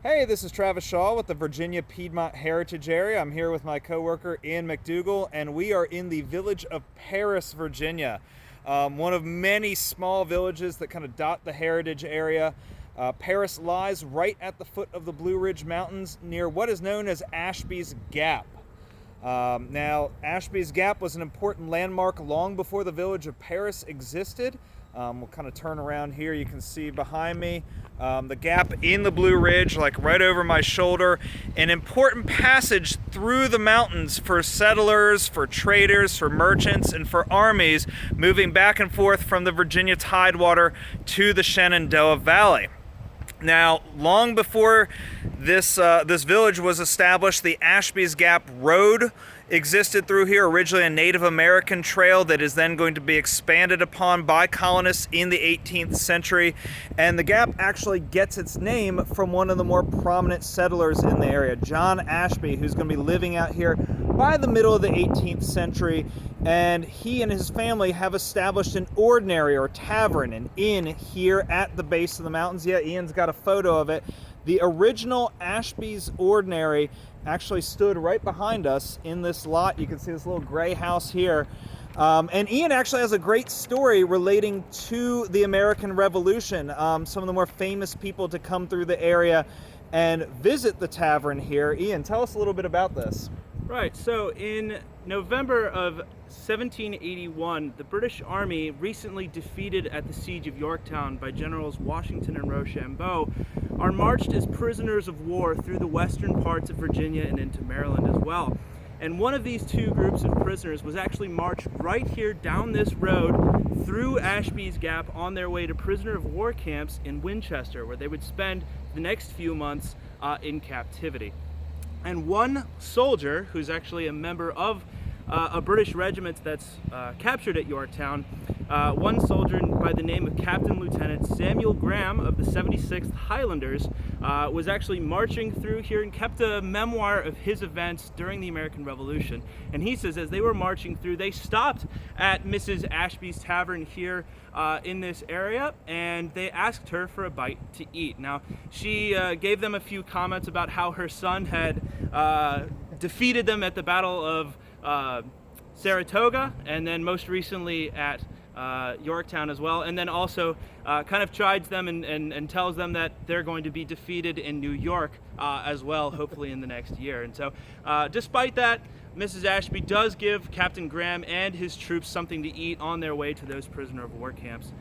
Hey, this is Travis Shaw with the Virginia Piedmont Heritage Area. I'm here with my coworker Ian McDougall, and we are in the village of Paris, Virginia. One of many small villages that kind of dot the heritage area. Paris lies right at the foot of the Blue Ridge Mountains near what is known as Ashby's Gap. Now, Ashby's Gap was an important landmark long before the village of Paris existed. We'll kind of turn around here. You can see behind me the gap in the Blue Ridge, like right over my shoulder. An important passage through the mountains for settlers, for traders, for merchants, and for armies moving back and forth from the Virginia Tidewater to the Shenandoah Valley. Now, long before this village was established, the Ashby's Gap Road existed through here, originally a Native American trail that is then going to be expanded upon by colonists in the 18th century. And the gap actually gets its name from one of the more prominent settlers in the area, John Ashby, who's going to be living out here by the middle of the 18th century. And he and his family have established an ordinary or tavern, an inn here at the base of the mountains. Yeah, Ian's got a photo of it. The original Ashby's Ordinary actually stood right behind us in this lot. You can see this little gray house here. And Ian actually has a great story relating to the American Revolution. Some of the more famous people to come through the area and visit the tavern here. Ian, tell us a little bit about this. Right, so in November of 1781, the British Army, recently defeated at the Siege of Yorktown by Generals Washington and Rochambeau, are marched as prisoners of war through the western parts of Virginia and into Maryland as well. And one of these two groups of prisoners was actually marched right here down this road through Ashby's Gap on their way to prisoner of war camps in Winchester, where they would spend the next few months in captivity. And one soldier, who's actually a member of a British regiment that's captured at Yorktown, one soldier by the name of Captain Lieutenant Samuel Graham of the 76th Highlanders, was actually marching through here and kept a memoir of his events during the American Revolution. And he says as they were marching through, they stopped at Mrs. Ashby's Tavern here in this area, and they asked her for a bite to eat. Now, she gave them a few comments about how her son had defeated them at the Battle of Saratoga, and then most recently at Yorktown as well, and then also kind of chides them and tells them that they're going to be defeated in New York as well, hopefully in the next year. And so despite that, Mrs. Ashby does give Captain Graham and his troops something to eat on their way to those prisoner of war camps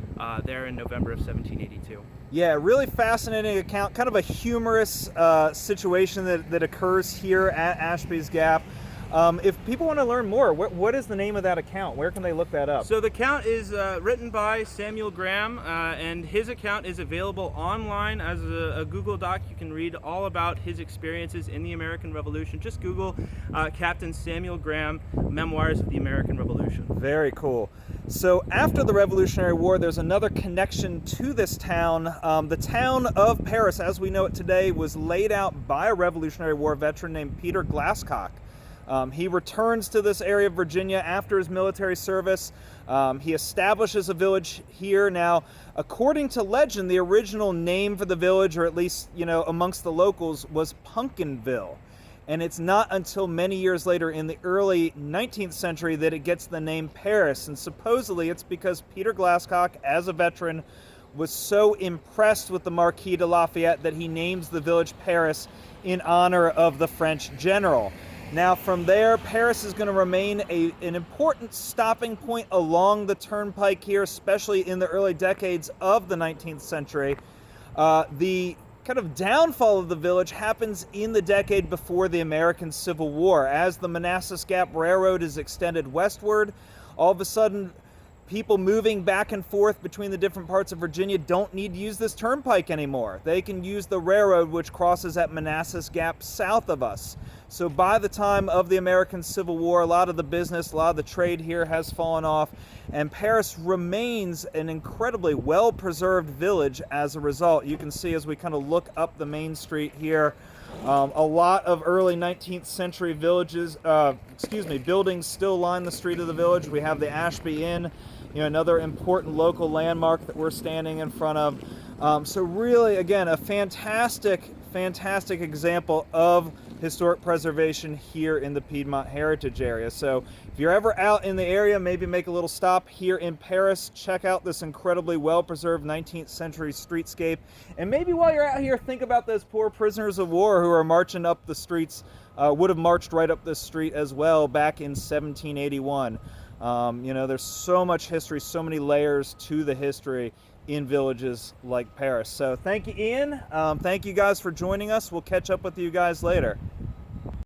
there in November of 1782. Yeah, really fascinating account, kind of a humorous situation that occurs here at Ashby's Gap. If people want to learn more, what is the name of that account? Where can they look that up? So the account is written by Samuel Graham, and his account is available online as a Google Doc. You can read all about his experiences in the American Revolution. Just Google Captain Samuel Graham, Memoirs of the American Revolution. Very cool. So after the Revolutionary War, there's another connection to this town. The town of Paris, as we know it today, was laid out by a Revolutionary War veteran named Peter Glasscock. He returns to this area of Virginia after his military service. He establishes a village here. Now, according to legend, the original name for the village, or at least, amongst the locals, was Pumpkinville. And it's not until many years later in the early 19th century that it gets the name Paris. And supposedly it's because Peter Glasscock, as a veteran, was so impressed with the Marquis de Lafayette that he names the village Paris in honor of the French general. Now from there, Paris is going to remain an important stopping point along the turnpike here, especially in the early decades of the 19th century. The kind of downfall of the village happens in the decade before the American Civil War. As the Manassas Gap Railroad is extended westward, all of a sudden people moving back and forth between the different parts of Virginia don't need to use this turnpike anymore. They can use the railroad, which crosses at Manassas Gap south of us. So by the time of the American Civil War, a lot of the business, a lot of the trade here has fallen off, and Paris remains an incredibly well-preserved village as a result. You can see as we kind of look up the main street here, a lot of early 19th century buildings still line the street of the village. We have the Ashby Inn, another important local landmark that we're standing in front of. So really, again, a fantastic example of historic preservation here in the Piedmont Heritage Area. So if you're ever out in the area, maybe make a little stop here in Paris, check out this incredibly well-preserved 19th century streetscape. And maybe while you're out here, think about those poor prisoners of war who are marching up the streets, would have marched right up this street as well back in 1781. There's so much history, so many layers to the history in villages like Paris. So thank you, Ian. Thank you guys for joining us. We'll catch up with you guys later.